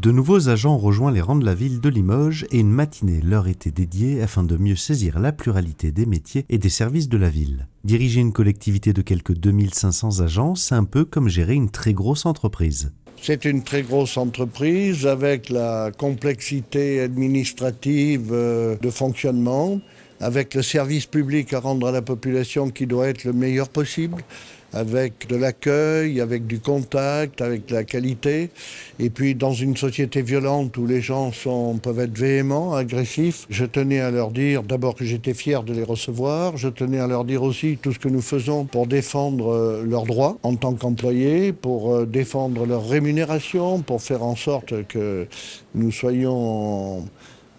De nouveaux agents ont rejoint les rangs de la ville de Limoges et une matinée leur était dédiée afin de mieux saisir la pluralité des métiers et des services de la ville. Diriger une collectivité de quelques 2500 agents, c'est un peu comme gérer une très grosse entreprise. C'est une très grosse entreprise avec la complexité administrative de fonctionnement, avec le service public à rendre à la population qui doit être le meilleur possible, avec de l'accueil, avec du contact, avec de la qualité. Et puis dans une société violente où les gens peuvent être véhéments, agressifs, je tenais à leur dire d'abord que j'étais fier de les recevoir, je tenais à leur dire aussi tout ce que nous faisons pour défendre leurs droits en tant qu'employés, pour défendre leur rémunération, pour faire en sorte que nous soyons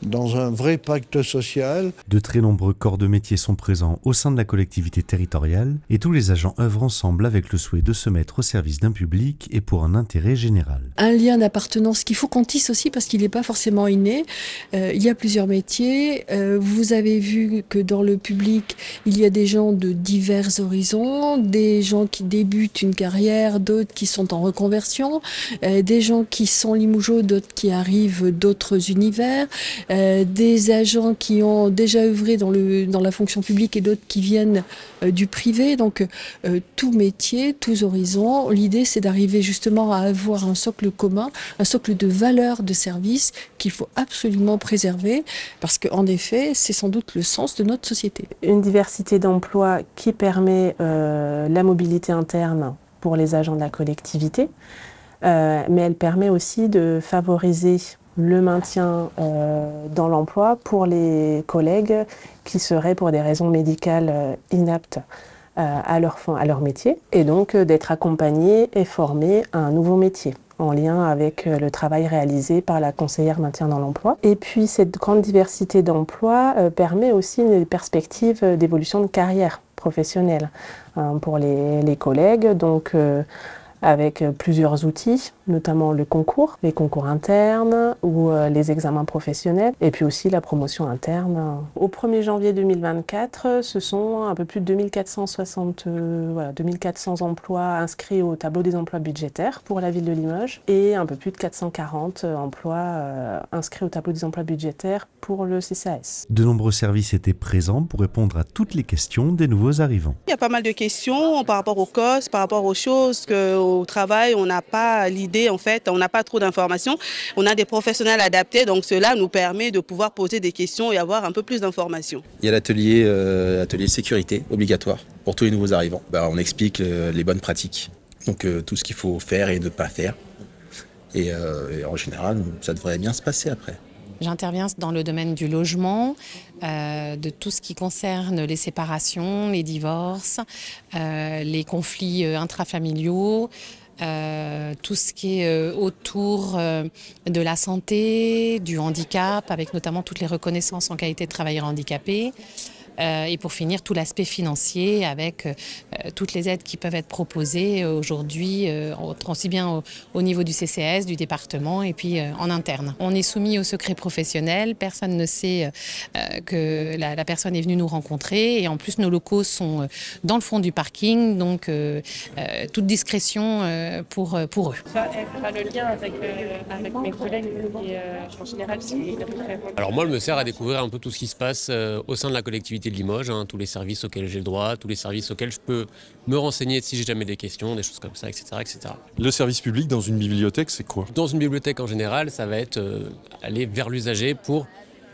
dans un vrai pacte social. De très nombreux corps de métier sont présents au sein de la collectivité territoriale et tous les agents œuvrent ensemble avec le souhait de se mettre au service d'un public et pour un intérêt général. Un lien d'appartenance qu'il faut qu'on tisse aussi parce qu'il n'est pas forcément inné. Il y a plusieurs métiers. Vous avez vu que dans le public, il y a des gens de divers horizons, des gens qui débutent une carrière, d'autres qui sont en reconversion, des gens qui sont limougeaux, d'autres qui arrivent d'autres univers. Des agents qui ont déjà œuvré dans la fonction publique et d'autres qui viennent du privé. Donc tout métier, tous horizons. L'idée c'est d'arriver justement à avoir un socle commun, un socle de valeurs de service qu'il faut absolument préserver parce qu'en effet c'est sans doute le sens de notre société. Une diversité d'emplois qui permet la mobilité interne pour les agents de la collectivité, mais elle permet aussi de favoriser le maintien dans l'emploi pour les collègues qui seraient pour des raisons médicales inaptes à leur métier et donc d'être accompagnés et formés à un nouveau métier en lien avec le travail réalisé par la conseillère maintien dans l'emploi. Et puis cette grande diversité d'emplois permet aussi une perspective d'évolution de carrière professionnelle pour les collègues. Donc avec plusieurs outils, notamment les concours internes ou les examens professionnels, et puis aussi la promotion interne. Au 1er janvier 2024, ce sont un peu plus de 2400 emplois inscrits au tableau des emplois budgétaires pour la ville de Limoges, et un peu plus de 440 emplois inscrits au tableau des emplois budgétaires pour le CCAS. De nombreux services étaient présents pour répondre à toutes les questions des nouveaux arrivants. Il y a pas mal de questions par rapport aux causes, par rapport aux choses au travail, on n'a pas l'idée, en fait, on n'a pas trop d'informations. On a des professionnels adaptés, donc cela nous permet de pouvoir poser des questions et avoir un peu plus d'informations. Il y a l'atelier sécurité obligatoire pour tous les nouveaux arrivants. On explique les bonnes pratiques, donc tout ce qu'il faut faire et ne pas faire. Et en général, ça devrait bien se passer après. J'interviens dans le domaine du logement, de tout ce qui concerne les séparations, les divorces, les conflits intrafamiliaux, tout ce qui est autour de la santé, du handicap, avec notamment toutes les reconnaissances en qualité de travailleur handicapé. Et pour finir, tout l'aspect financier avec toutes les aides qui peuvent être proposées aujourd'hui, aussi bien au niveau du CCAS, du département et puis en interne. On est soumis au secret professionnel, personne ne sait que la personne est venue nous rencontrer et en plus nos locaux sont dans le fond du parking, donc toute discrétion pour eux. Ça fera le lien avec mes collègues et en général c'est... Alors moi, elle me sert à découvrir un peu tout ce qui se passe au sein de la collectivité de Limoges, tous les services auxquels j'ai le droit, tous les services auxquels je peux me renseigner si j'ai jamais des questions, des choses comme ça, etc., etc. Le service public dans une bibliothèque, c'est quoi? Dans une bibliothèque en général, ça va être aller vers l'usager pour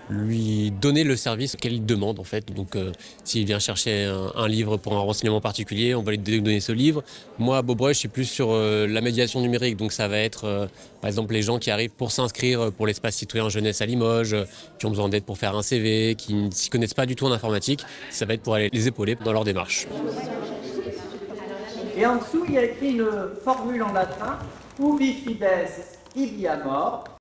lui donner le service qu'il demande en fait. Donc s'il vient chercher un livre pour un renseignement particulier, on va lui donner ce livre. Moi à Beaubreuil, je suis plus sur la médiation numérique, donc ça va être par exemple les gens qui arrivent pour s'inscrire pour l'espace citoyen jeunesse à Limoges, qui ont besoin d'aide pour faire un CV, qui ne s'y connaissent pas du tout en informatique. Ça va être pour aller les épauler dans leur démarche. Et en dessous, il y a écrit une formule en latin, ubi fides, ibi amor.